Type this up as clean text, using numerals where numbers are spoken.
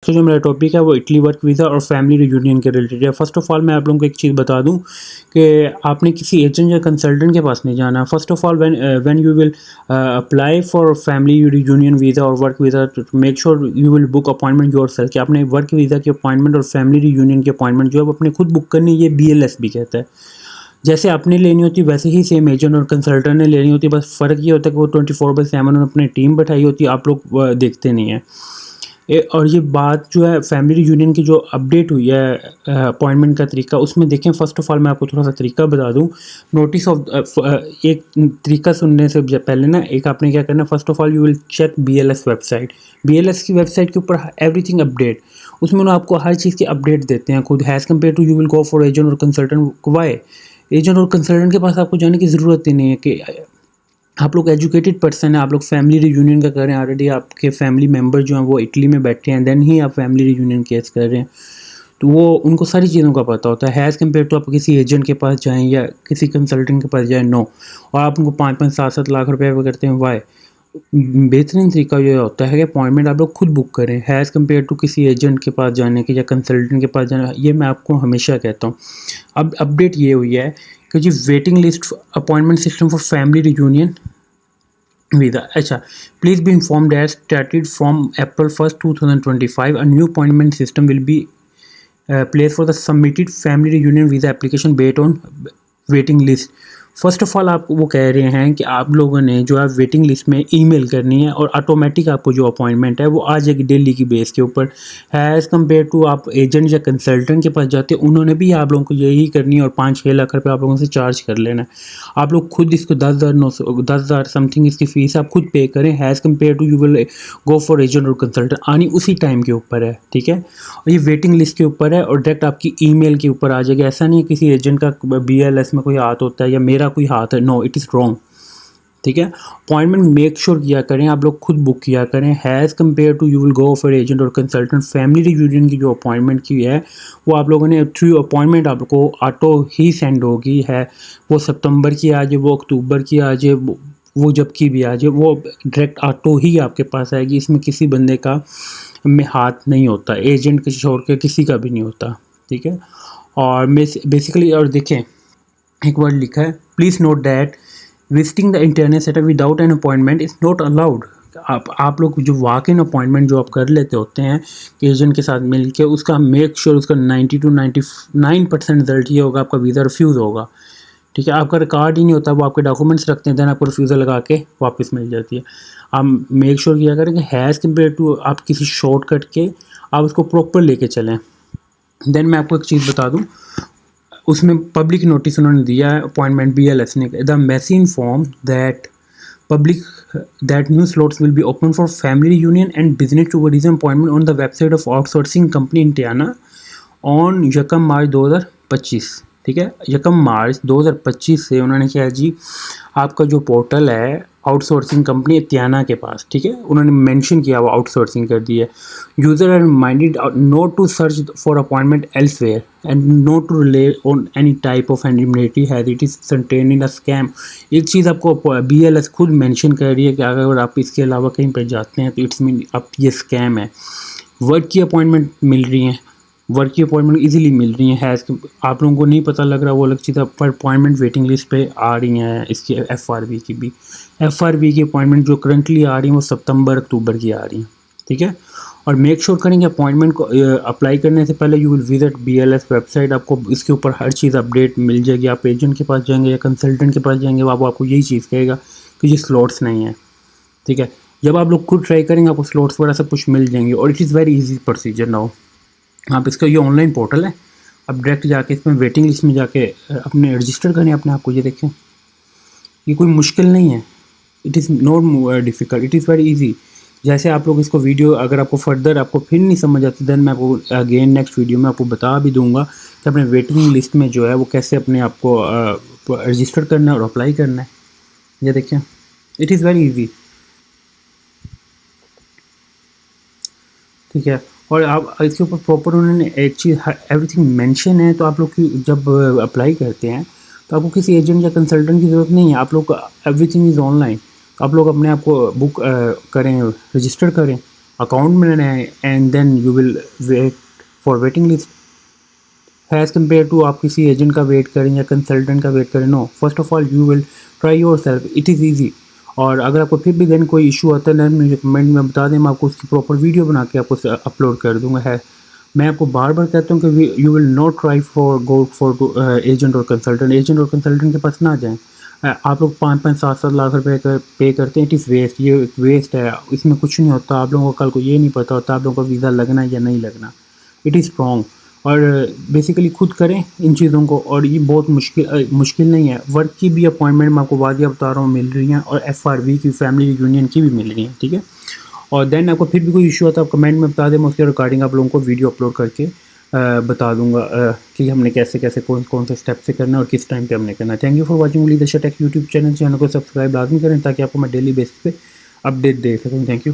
का जो मेरा टॉपिक है वो इटली वर्क वीज़ा और फैमिली रियूनियन के रिलेटेड है। फर्स्ट ऑफ ऑल मैं आप लोगों को एक चीज़ बता दूं कि आपने किसी एजेंट या कंसल्टेंट के पास नहीं जाना। First of all when you will apply for family reunion visa और work visa, make sure you will book appointment yourself कि आपने वर्क वीज़ा की अपॉइंटमेंट और फैमिली रियूनियन की अपॉइंटमेंट जो है अपने खुद बुक करनी। ये BLS भी कहता है। जैसे आपने लेनी होती वैसे ही सेम एजेंट और कंसल्टेंट ने लेनी होती, बस फ़र्क ये होता है कि वो 24/7 उन्होंने अपनी टीम बैठाई होती है, आप लोग देखते नहीं हैं। और ये बात जो है फैमिली यूनियन की जो अपडेट हुई है अपॉइंटमेंट का तरीका, उसमें देखें फर्स्ट ऑफ ऑल मैं आपको थोड़ा सा तरीका बता दूं। नोटिस ऑफ एक तरीका सुनने से पहले ना एक आपने क्या करना है, first of all you will check BLS website. BLS की वेबसाइट के ऊपर एवरीथिंग अपडेट, उसमें उन्होंने आपको हर चीज़ की अपडेट देते हैं खुद। Has compare to you will go for agent और कंसल्टेंट। वाई? एजेंट और कंसल्टेंट के पास आपको जाने की ज़रूरत ही नहीं है कि आप लोग एजुकेटेड पर्सन है, आप लोग फैमिली रियूनियन का कर रहे हैं, ऑलरेडी आपके फैमिली मेम्बर जो हैं वो इटली में बैठे हैं, देन ही आप फैमिली रियूनियन केस कर रहे हैं, तो वो उनको सारी चीज़ों का पता होता है। हैज़ कम्पेयर टू आप किसी एजेंट के पास जाएं या किसी कंसल्टेंट के पास जाएं, नो। और आप उनको 5-5, 7-7 लाख रुपये पे करते हैं, वाई? बेहतरीन तरीका ये होता है कि अपॉइंटमेंट आप लोग खुद बुक करें हैज़ कम्पेयर टू किसी एजेंट के पास जाने के या कंसल्टेंट के पास जाने। ये मैं आपको हमेशा कहता हूँ। अब अपडेट ये हुई है कि जी waiting list appointment system for family reunion visa. अच्छा, please be informed that started from April 1st, 2025 a new appointment system will be placed for the submitted family reunion visa application based on waiting list। First of all आप वो कह रहे हैं कि आप लोगों ने जो है वेटिंग लिस्ट में ईमेल करनी है और ऑटोमेटिक आपको जो अपॉइंटमेंट है वो आ जाएगी डेली की बेस के ऊपर। हैज़ कम्पेयर टू आप एजेंट या कंसल्टेंट के पास जाते हैं, उन्होंने भी आप लोगों को यही करनी है और 5-6 लाख रुपये आप लोगों से चार्ज कर लेना है। आप लोग खुद इसको 10,000 समथिंग इसकी फ़ीस आप खुद पे करें। Has compare to you will go for agent और कंसल्टेंट, आनी उसी टाइम के ऊपर है, ठीक है। और ये वेटिंग लिस्ट के ऊपर है और डायरेक्ट आपकी ईमेल के ऊपर आ जाएगी। ऐसा नहीं है किसी एजेंट का BLS में कोई हाथ होता है या मेरा कोई हाथ है, नो, इट इज़ रॉन्ग, ठीक है। अपॉइंटमेंट मेक श्योर किया करें, आप लोग खुद बुक किया करें। Has compare to you will go for agent और कंसल्टेंट, फैमिली रियूनियन की जो अपॉइंटमेंट की है वो आप लोगों ने थ्रू अपॉइंटमेंट आपको ऑटो ही सेंड होगी है। वो सितंबर की आ जाए, वो अक्टूबर की आ जाए, वो जब की भी आ जाए, वो डायरेक्ट ऑटो ही आपके पास आएगी। इसमें किसी बंदे का में हाथ नहीं होता, एजेंट के छोड़ के किसी का भी नहीं होता, ठीक है। और बेसिकली और देखें एक वर्ड लिखा है, please note that visiting the internet setup without an appointment is not allowed. आप लोग जो वॉक इन अपॉइंटमेंट जो आप कर लेते होते हैं एजेंट के साथ मिल के, उसका मेक श्योर उसका 90 to 99% रिजल्ट ये होगा आपका वीज़ा रिफ्यूज़ होगा, ठीक है। आपका रिकॉर्ड ही नहीं होता, वो आपके डॉक्यूमेंट्स रखते हैं, देन आपको रिफ्यूज़ल लगा के वापस मिल जाती है। आप मेक श्योर किया करें कि हैज़ कम्पेयर टू आप किसी शॉर्टकट के आप उसको प्रॉपर लेके चलें। देन मैं आपको एक चीज़ बता दूं, उसमें पब्लिक नोटिस उन्होंने दिया है अपॉइंटमेंट BLS ने, the message inform that public that new slots will be open for family reunion and business tourism appointment on the website of outsourcing company in Tiana on 1 मार्च 2025, ठीक है। 1 मार्च 2025 से उन्होंने क्या है जी, आपका जो पोर्टल है आउटसोर्सिंग कंपनी त्याना के पास, ठीक है, उन्होंने मेंशन किया वो आउटसोर्सिंग कर दी है। User are reminded not to search for appointment elsewhere and not to rely on any type of indemnity has it is contained in a scam. एक चीज़ आपको BLS खुद मेंशन कर रही है कि अगर आप इसके अलावा कहीं पर जाते हैं तो इट्स मीन आप ये स्कैम है। वर्क की अपॉइंटमेंट मिल रही हैं, वर्क की अपॉइंटमेंट इजीली मिल रही हैं, आप लोगों को नहीं पता लग रहा वो अलग चीज़, पर अपॉइंटमेंट वेटिंग लिस्ट पे आ रही हैं। इसकी FRV की भी, FRV की अपॉइंटमेंट जो करंटली आ रही हैं वो सितंबर अक्टूबर की आ रही हैं, ठीक है। और मेक श्योर करेंगे अपॉइंटमेंट को अप्लाई करने से पहले you will visit BLS website, आपको इसके ऊपर हर चीज़ अपडेट मिल जाएगी। आप एजेंट के पास जाएंगे या कंसल्टेंट के पास जाएंगे, वो आपको यही चीज़ कहेगा कि ये स्लॉट्स नहीं है, ठीक है। जब आप लोग खुद ट्राई करेंगे आपको स्लॉट्स वगैरह सब कुछ मिल जाएंगे और it is very easy procedure now. आप इसका ये ऑनलाइन पोर्टल है, आप डायरेक्ट जाके इसमें वेटिंग लिस्ट में जाके अपने रजिस्टर करें अपने आप को। ये देखें, ये कोई मुश्किल नहीं है, it is not difficult, it is very easy. जैसे आप लोग इसको वीडियो अगर आपको फर्दर आपको फिर नहीं समझ आती, देन मैं आपको अगेन नेक्स्ट वीडियो में आपको बता भी दूंगा कि अपने वेटिंग लिस्ट में जो है वो कैसे अपने आप को रजिस्टर करना है और अप्लाई करना है। ये देखें, इट इज़ वेरी ईजी, ठीक है। और आप इसके ऊपर प्रॉपर उन्होंने एक चीज़ एवरीथिंग मेंशन है, तो आप लोग की जब अप्लाई करते हैं तो आपको किसी एजेंट या कंसल्टेंट की ज़रूरत नहीं है, आप लोग एवरीथिंग इज़ ऑनलाइन। आप लोग अपने आप को बुक करें, रजिस्टर करें, अकाउंट में लेना है, and then you will wait for waiting list as compare to आप किसी एजेंट का वेट करें या कंसल्टेंट का वेट करें। No, first of all you will try your self, it is easy. और अगर आपको फिर भी देन कोई इशू आता है देन मुझे कमेंट में बता दें, मैं आपको उसकी प्रॉपर वीडियो बना के आपको अपलोड कर दूंगा। है, मैं आपको बार बार कहता हूँ कि you will not try for go for agent और कंसल्टेंट। एजेंट और कंसल्टेंट के पास ना जाएँ। आप लोग 5-5 7-7 लाख रुपए पे करते हैं, इट इज़ वेस्ट, ये वेस्ट है, इसमें कुछ नहीं होता। आप लोगों को कल को ये नहीं पता होता आप लोगों का वीज़ा लगना है या नहीं लगना, इट इज़ रॉन्ग। और बेसिकली खुद करें इन चीज़ों को, और ये बहुत मुश्किल नहीं है। वर्क की भी अपॉइंटमेंट मैं आपको वादिया बता रहा हूँ मिल रही हैं, और FRV की फैमिली यूनियन की भी मिल रही हैं, ठीक है। और देन आपको फिर भी कोई इशू आता है आप कमेंट में बता दें, मैं उसके रिगार्डिंग आप लोगों को वीडियो अपलोड करके बता दूंगा कि हमने कैसे कैसे कौन कौन से स्टेप से करना है और किस टाइम पे हमने करना है। Thank you for watching only the take YouTube channel को सब्सक्राइब लाजमी करें ताकि आपको मैं डेली बेसिस पे अपडेट दे सकूँ। Thank you.